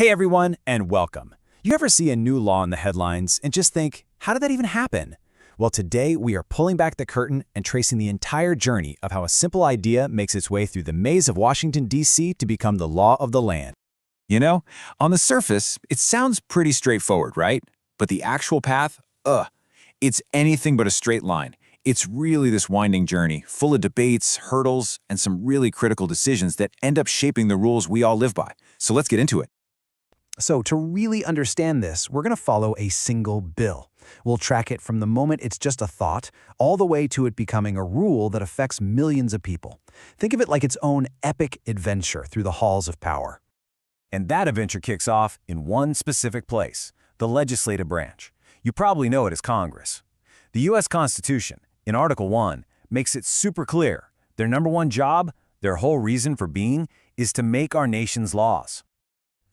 Hey everyone, and welcome. You ever see a new law in the headlines and just think, how did that even happen? Well, today we are pulling back the curtain and tracing the entire journey of how a simple idea makes its way through the maze of Washington, D.C. to become the law of the land. You know, on the surface, it sounds pretty straightforward, right? But the actual path, it's anything but a straight line. It's really this winding journey, full of debates, hurdles, and some really critical decisions that end up shaping the rules we all live by. So let's get into it. So to really understand this, we're going to follow a single bill. We'll track it from the moment it's just a thought, all the way to it becoming a rule that affects millions of people. Think of it like its own epic adventure through the halls of power. And that adventure kicks off in one specific place, the legislative branch. You probably know it as Congress. The U.S. Constitution, in Article 1, makes it super clear. Their number one job, their whole reason for being, is to make our nation's laws.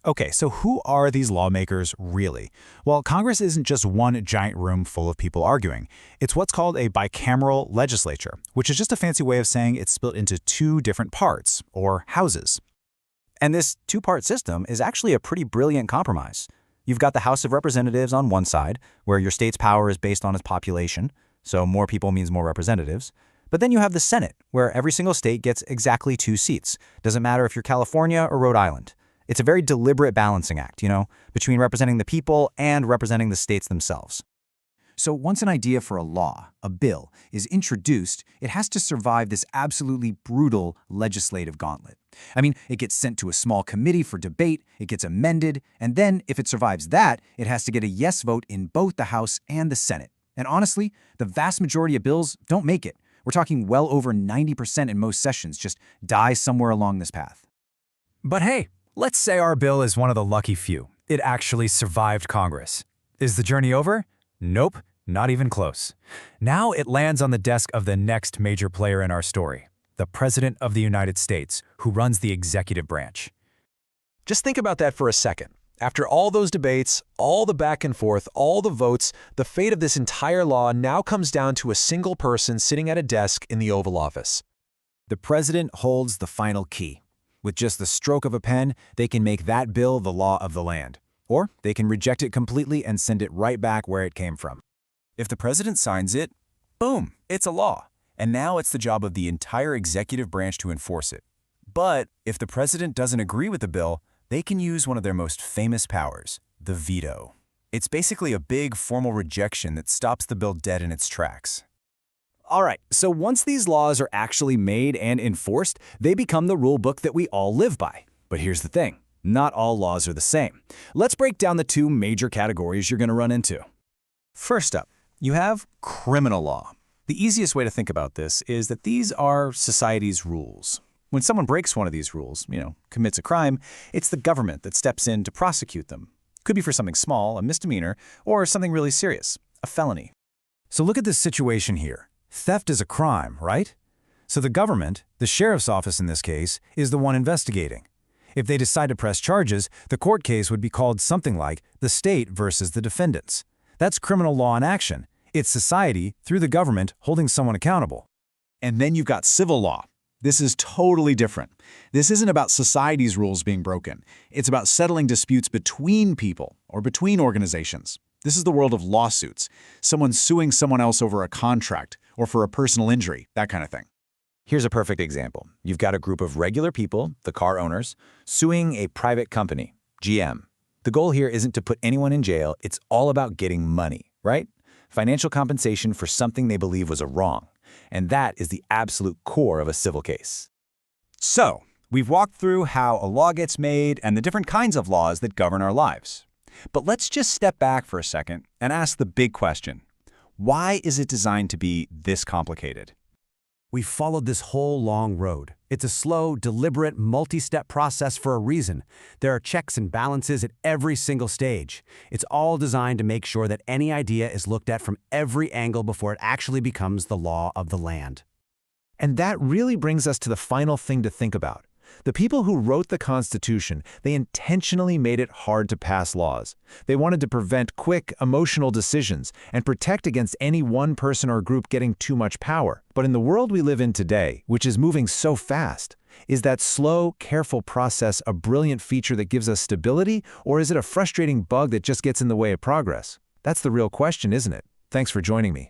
Okay, so who are these lawmakers really? Well, Congress isn't just one giant room full of people arguing. It's what's called a bicameral legislature, which is just a fancy way of saying it's split into two different parts, or houses. And this two-part system is actually a pretty brilliant compromise. You've got the House of Representatives on one side, where your state's power is based on its population, so more people means more representatives. But then you have the Senate, where every single state gets exactly 2 seats. Doesn't matter if you're California or Rhode Island. It's a very deliberate balancing act, between representing the people and representing the states themselves. So once an idea for a law, a bill, is introduced, it has to survive this absolutely brutal legislative gauntlet. I mean, it gets sent to a small committee for debate, it gets amended, and then, if it survives that, it has to get a yes vote in both the House and the Senate. And honestly, the vast majority of bills don't make it. We're talking well over 90% in most sessions just die somewhere along this path. But hey, let's say our bill is one of the lucky few. It actually survived Congress. Is the journey over? Nope, not even close. Now it lands on the desk of the next major player in our story, the President of the United States, who runs the executive branch. Just think about that for a second. After all those debates, all the back and forth, all the votes, the fate of this entire law now comes down to a single person sitting at a desk in the Oval Office. The president holds the final key. With just the stroke of a pen, they can make that bill the law of the land. Or they can reject it completely and send it right back where it came from. If the president signs it, boom, it's a law. And now it's the job of the entire executive branch to enforce it. But if the president doesn't agree with the bill, they can use one of their most famous powers, the veto. It's basically a big formal rejection that stops the bill dead in its tracks. All right, so once these laws are actually made and enforced, they become the rule book that we all live by. But here's the thing, not all laws are the same. Let's break down the 2 major categories you're going to run into. First up, you have criminal law. The easiest way to think about this is that these are society's rules. When someone breaks one of these rules, commits a crime, it's the government that steps in to prosecute them. Could be for something small, a misdemeanor, or something really serious, a felony. So look at this situation here. Theft is a crime, right? So the government, the sheriff's office in this case, is the one investigating. If they decide to press charges, the court case would be called something like the state versus the defendants. That's criminal law in action. It's society, through the government, holding someone accountable. And then you've got civil law. This is totally different. This isn't about society's rules being broken. It's about settling disputes between people or between organizations. This is the world of lawsuits. Someone suing someone else over a contract or for a personal injury, that kind of thing. Here's a perfect example. You've got a group of regular people, the car owners, suing a private company, GM. The goal here isn't to put anyone in jail, it's all about getting money, right? Financial compensation for something they believe was a wrong. And that is the absolute core of a civil case. So, we've walked through how a law gets made and the different kinds of laws that govern our lives. But let's just step back for a second and ask the big question. Why is it designed to be this complicated? We followed this whole long road. It's a slow, deliberate, multi-step process for a reason. There are checks and balances at every single stage. It's all designed to make sure that any idea is looked at from every angle before it actually becomes the law of the land. And that really brings us to the final thing to think about. The people who wrote the Constitution, they intentionally made it hard to pass laws. They wanted to prevent quick, emotional decisions and protect against any one person or group getting too much power. But in the world we live in today, which is moving so fast, Is that slow, careful process a brilliant feature that gives us stability, or is it a frustrating bug that just gets in the way of progress? That's the real question, isn't it? Thanks for joining me.